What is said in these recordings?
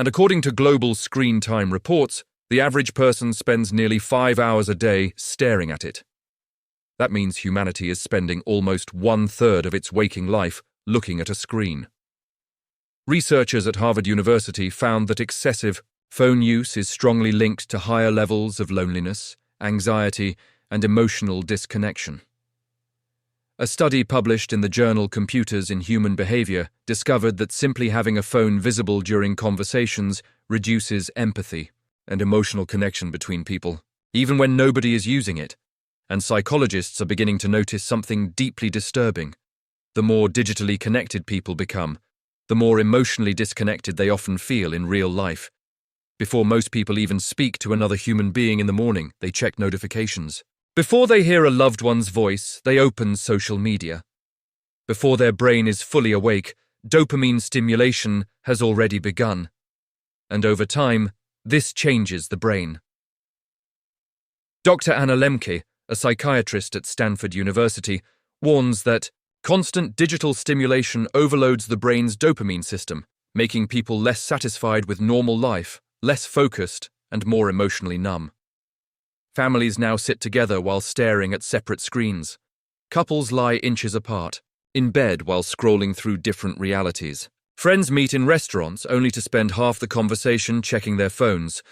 And according to global screen time reports, the average person spends nearly 5 hours a day staring at it. That means humanity is spending almost 1/3 of its waking life looking at a screen. Researchers at Harvard University found that excessive phone use is strongly linked to higher levels of loneliness, anxiety, and emotional disconnection. A study published in the journal Computers in Human Behavior discovered that simply having a phone visible during conversations reduces empathy and emotional connection between people, even when nobody is using it. And psychologists are beginning to notice something deeply disturbing. The more digitally connected people become, the more emotionally disconnected they often feel in real life. Before most people even speak to another human being in the morning, they check notifications. Before they hear a loved one's voice, they open social media. Before their brain is fully awake, dopamine stimulation has already begun. And over time, this changes the brain. Dr. Anna Lemke, a psychiatrist at Stanford University, warns that constant digital stimulation overloads the brain's dopamine system, making people less satisfied with normal life, less focused, and more emotionally numb. Families now sit together while staring at separate screens. Couples lie inches apart, in bed while scrolling through different realities. Friends meet in restaurants only to spend half the conversation checking their phones,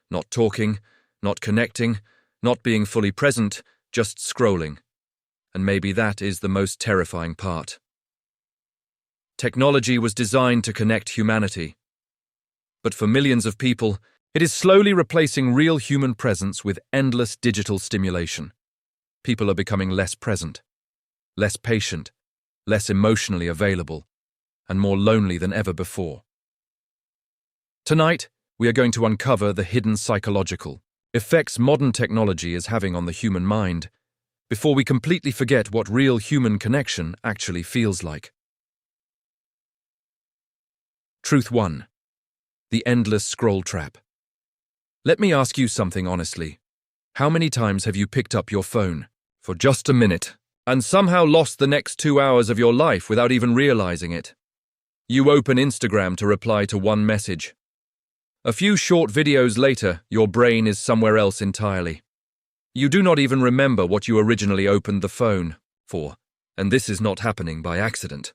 not talking, not connecting, not being fully present, just scrolling. And maybe that is the most terrifying part. Technology was designed to connect humanity. But for millions of people, it is slowly replacing real human presence with endless digital stimulation. People are becoming less present, less patient, less emotionally available, and more lonely than ever before. Tonight, we are going to uncover the hidden psychological effects modern technology is having on the human mind, before we completely forget what real human connection actually feels like. Truth 1. The endless scroll trap. Let me ask you something honestly. How many times have you picked up your phone for just a minute and somehow lost the next 2 hours of your life without even realizing it? You open Instagram to reply to one message. A few short videos later, your brain is somewhere else entirely. You do not even remember what you originally opened the phone for, and this is not happening by accident.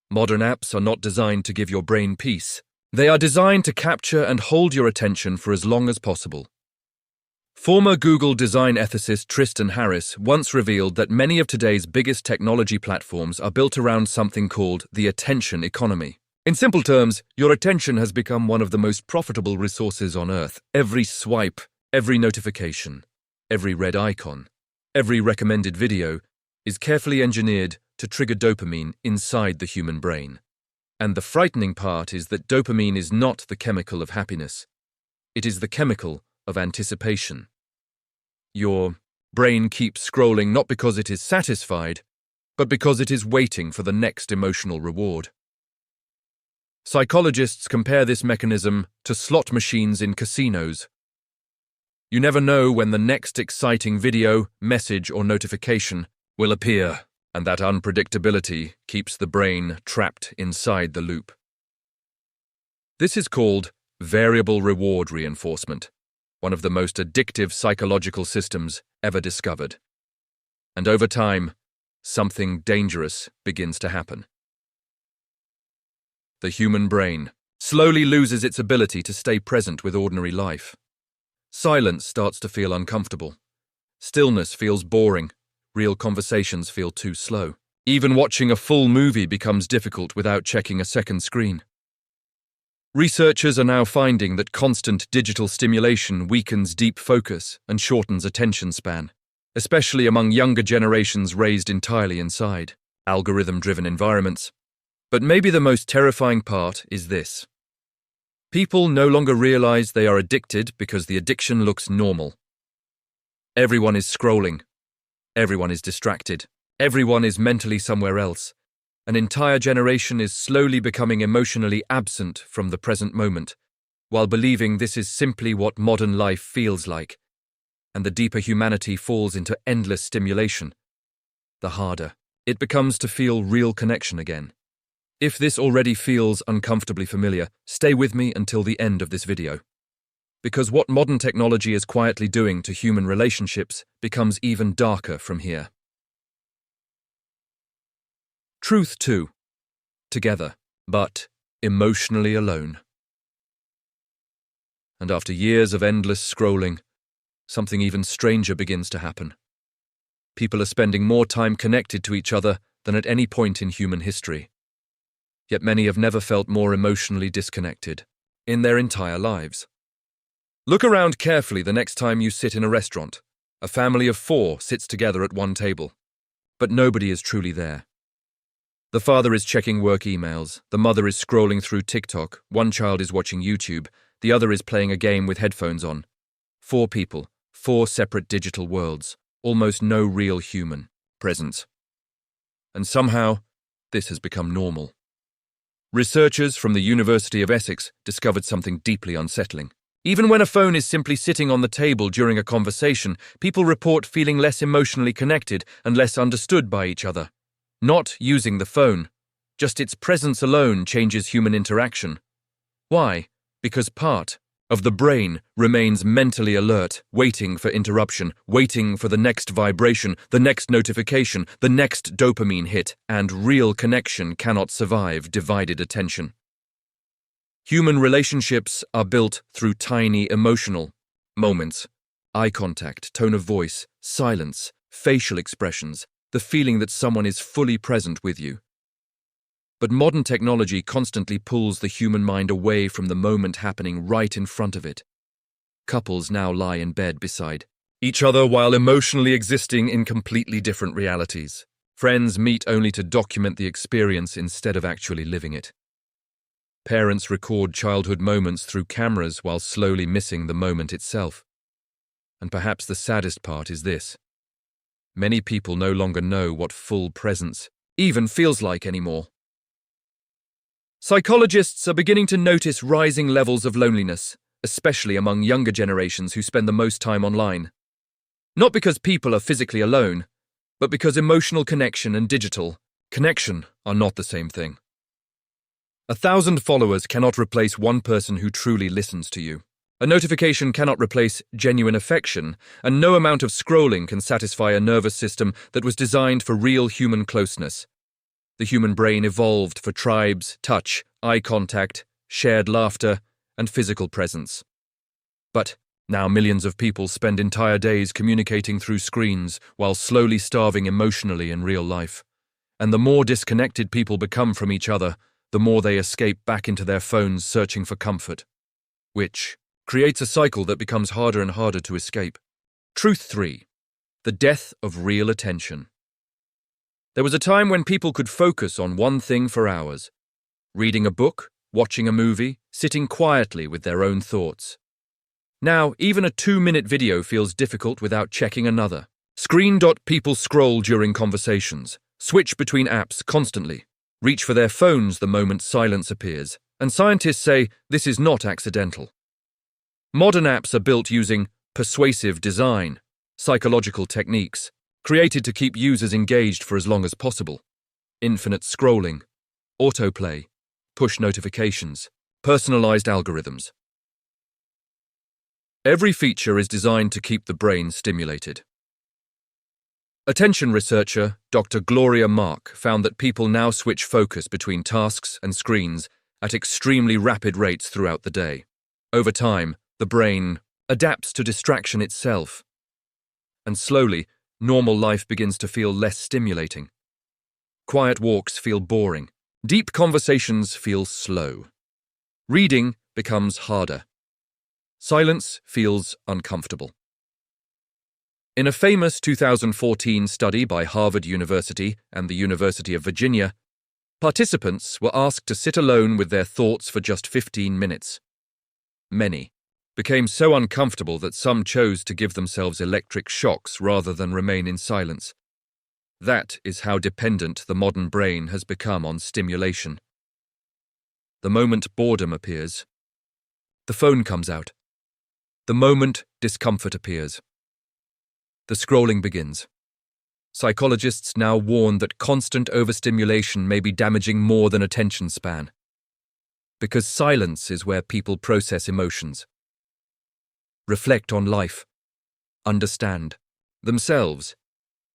Modern apps are not designed to give your brain peace. They are designed to capture and hold your attention for as long as possible. Former Google design ethicist Tristan Harris once revealed that many of today's biggest technology platforms are built around something called the attention economy. In simple terms, your attention has become one of the most profitable resources on Earth. Every swipe, every notification, every red icon, every recommended video is carefully engineered to trigger dopamine inside the human brain. And the frightening part is that dopamine is not the chemical of happiness. It is the chemical of anticipation. Your brain keeps scrolling not because it is satisfied, but because it is waiting for the next emotional reward. Psychologists compare this mechanism to slot machines in casinos. You never know when the next exciting video, message, or notification will appear, and that unpredictability keeps the brain trapped inside the loop. This is called variable reward reinforcement, one of the most addictive psychological systems ever discovered. And over time, something dangerous begins to happen. The human brain slowly loses its ability to stay present with ordinary life. Silence starts to feel uncomfortable. Stillness feels boring. Real conversations feel too slow. Even watching a full movie becomes difficult without checking a second screen. Researchers are now finding that constant digital stimulation weakens deep focus and shortens attention span, especially among younger generations raised entirely inside algorithm-driven environments. But maybe the most terrifying part is this. People no longer realize they are addicted because the addiction looks normal. Everyone is scrolling. Everyone is distracted. Everyone is mentally somewhere else. An entire generation is slowly becoming emotionally absent from the present moment, while believing this is simply what modern life feels like. And the deeper humanity falls into endless stimulation, the harder it becomes to feel real connection again. If this already feels uncomfortably familiar, stay with me until the end of this video. Because what modern technology is quietly doing to human relationships becomes even darker from here. Truth 2. Together, but emotionally alone. And after years of endless scrolling, something even stranger begins to happen. People are spending more time connected to each other than at any point in human history. Yet many have never felt more emotionally disconnected in their entire lives. Look around carefully the next time you sit in a restaurant. A family of 4 sits together at one table, but nobody is truly there. The father is checking work emails, the mother is scrolling through TikTok, one child is watching YouTube, the other is playing a game with headphones on. 4 people, 4 separate digital worlds, almost no real human presence. And somehow, this has become normal. Researchers from the University of Essex discovered something deeply unsettling. Even when a phone is simply sitting on the table during a conversation, people report feeling less emotionally connected and less understood by each other. Not using the phone, just its presence alone changes human interaction. Why? Because part of the brain remains mentally alert, waiting for interruption, waiting for the next vibration, the next notification, the next dopamine hit, and real connection cannot survive divided attention. Human relationships are built through tiny emotional moments. Eye contact, tone of voice, silence, facial expressions, the feeling that someone is fully present with you. But modern technology constantly pulls the human mind away from the moment happening right in front of it. Couples now lie in bed beside each other while emotionally existing in completely different realities. Friends meet only to document the experience instead of actually living it. Parents record childhood moments through cameras while slowly missing the moment itself. And perhaps the saddest part is this. Many people no longer know what full presence even feels like anymore. Psychologists are beginning to notice rising levels of loneliness, especially among younger generations who spend the most time online. Not because people are physically alone, but because emotional connection and digital connection are not the same thing. 1,000 followers cannot replace one person who truly listens to you. A notification cannot replace genuine affection, and no amount of scrolling can satisfy a nervous system that was designed for real human closeness. The human brain evolved for tribes, touch, eye contact, shared laughter, and physical presence. But now millions of people spend entire days communicating through screens while slowly starving emotionally in real life. And the more disconnected people become from each other, the more they escape back into their phones searching for comfort, which creates a cycle that becomes harder and harder to escape. Truth 3. The death of real attention. There was a time when people could focus on one thing for hours. Reading a book, watching a movie, sitting quietly with their own thoughts. Now, even a 2-minute video feels difficult without checking another. People scroll during conversations, switch between apps constantly, reach for their phones the moment silence appears, and scientists say this is not accidental. Modern apps are built using persuasive design, psychological techniques, created to keep users engaged for as long as possible. Infinite scrolling, autoplay, push notifications, personalized algorithms. Every feature is designed to keep the brain stimulated. Attention researcher Dr. Gloria Mark found that people now switch focus between tasks and screens at extremely rapid rates throughout the day. Over time, the brain adapts to distraction itself. And slowly, normal life begins to feel less stimulating. Quiet walks feel boring. Deep conversations feel slow. Reading becomes harder. Silence feels uncomfortable. In a famous 2014 study by Harvard University and the University of Virginia, participants were asked to sit alone with their thoughts for just 15 minutes. Many became so uncomfortable that some chose to give themselves electric shocks rather than remain in silence. That is how dependent the modern brain has become on stimulation. The moment boredom appears, the phone comes out. The moment discomfort appears, the scrolling begins. Psychologists now warn that constant overstimulation may be damaging more than attention span, because silence is where people process emotions, reflect on life, understand themselves.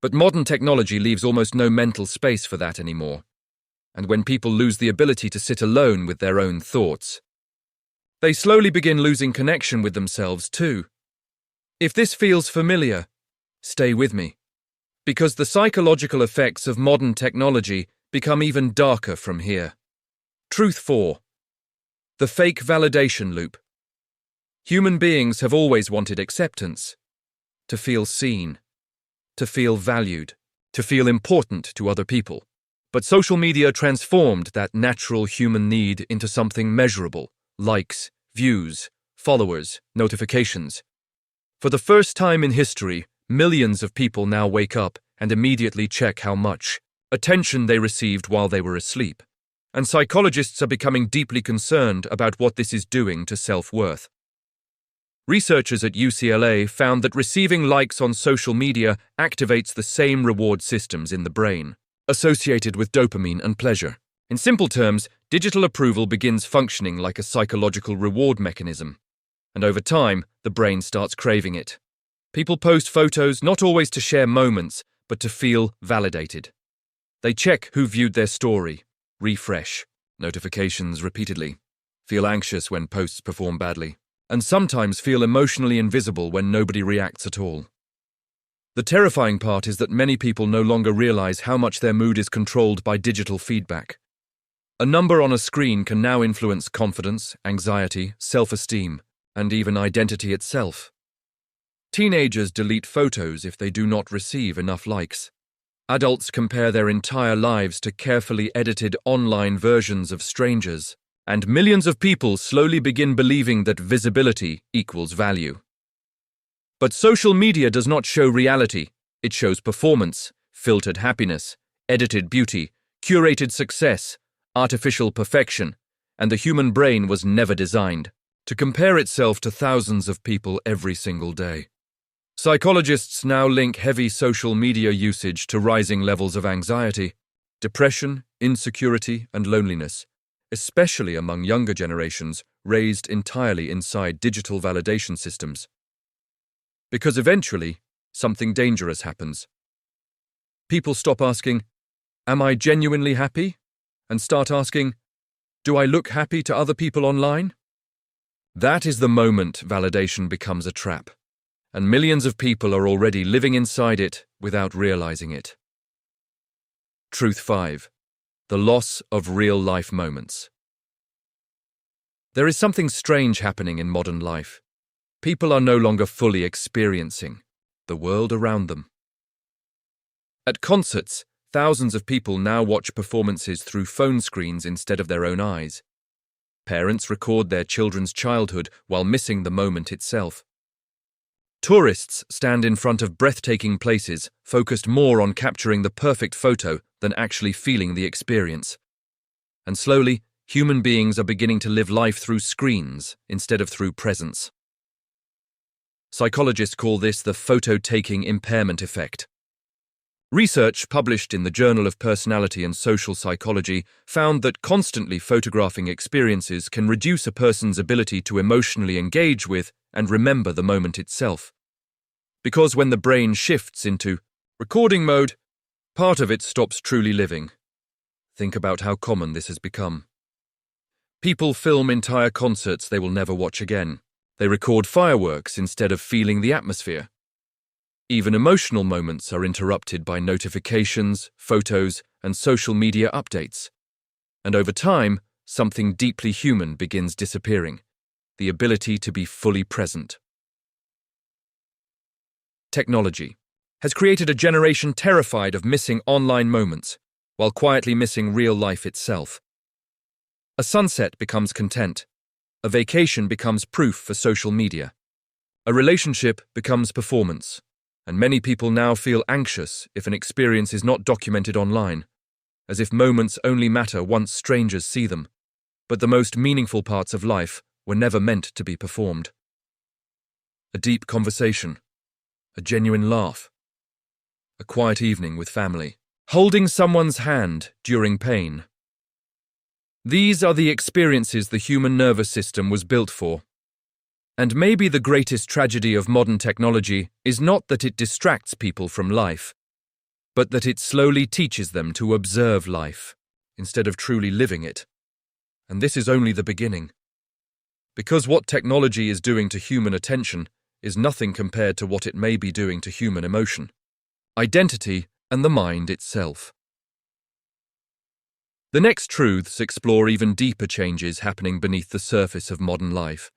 But modern technology leaves almost no mental space for that anymore. And when people lose the ability to sit alone with their own thoughts, they slowly begin losing connection with themselves too. If this feels familiar, stay with me, because the psychological effects of modern technology become even darker from here. Truth 4. The fake validation loop. Human beings have always wanted acceptance, to feel seen, to feel valued, to feel important to other people. But social media transformed that natural human need into something measurable: likes, views, followers, notifications. For the first time in history, millions of people now wake up and immediately check how much attention they received while they were asleep. And psychologists are becoming deeply concerned about what this is doing to self-worth. Researchers at UCLA found that receiving likes on social media activates the same reward systems in the brain, associated with dopamine and pleasure. In simple terms, digital approval begins functioning like a psychological reward mechanism, and over time, the brain starts craving it. People post photos not always to share moments, but to feel validated. They check who viewed their story, refresh notifications repeatedly, feel anxious when posts perform badly, and sometimes feel emotionally invisible when nobody reacts at all. The terrifying part is that many people no longer realize how much their mood is controlled by digital feedback. A number on a screen can now influence confidence, anxiety, self-esteem, and even identity itself. Teenagers delete photos if they do not receive enough likes. Adults compare their entire lives to carefully edited online versions of strangers, and millions of people slowly begin believing that visibility equals value. But social media does not show reality. It shows performance, filtered happiness, edited beauty, curated success, artificial perfection, and the human brain was never designed to compare itself to thousands of people every single day. Psychologists now link heavy social media usage to rising levels of anxiety, depression, insecurity, and loneliness, especially among younger generations raised entirely inside digital validation systems. Because eventually, something dangerous happens. People stop asking, "Am I genuinely happy?" and start asking, "Do I look happy to other people online?" That is the moment validation becomes a trap, and millions of people are already living inside it without realizing it. Truth 5. The loss of real-life moments. There is something strange happening in modern life. People are no longer fully experiencing the world around them. At concerts, thousands of people now watch performances through phone screens instead of their own eyes. Parents record their children's childhood while missing the moment itself. Tourists stand in front of breathtaking places, focused more on capturing the perfect photo than actually feeling the experience. And slowly, human beings are beginning to live life through screens instead of through presence. Psychologists call this the photo-taking impairment effect. Research published in the Journal of Personality and Social Psychology found that constantly photographing experiences can reduce a person's ability to emotionally engage with and remember the moment itself. Because when the brain shifts into recording mode, part of it stops truly living. Think about how common this has become. People film entire concerts they will never watch again. They record fireworks instead of feeling the atmosphere. Even emotional moments are interrupted by notifications, photos, and social media updates. And over time, something deeply human begins disappearing: the ability to be fully present. Technology has created a generation terrified of missing online moments, while quietly missing real life itself. A sunset becomes content. A vacation becomes proof for social media. A relationship becomes performance. And many people now feel anxious if an experience is not documented online, as if moments only matter once strangers see them. But the most meaningful parts of life were never meant to be performed. A deep conversation, a genuine laugh, a quiet evening with family, holding someone's hand during pain. These are the experiences the human nervous system was built for. And maybe the greatest tragedy of modern technology is not that it distracts people from life, but that it slowly teaches them to observe life instead of truly living it. And this is only the beginning. Because what technology is doing to human attention is nothing compared to what it may be doing to human emotion, identity, and the mind itself. The next truths explore even deeper changes happening beneath the surface of modern life.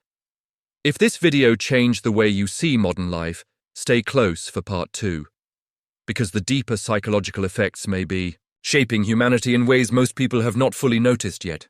If this video changed the way you see modern life, stay close for part 2. Because the deeper psychological effects may be shaping humanity in ways most people have not fully noticed yet.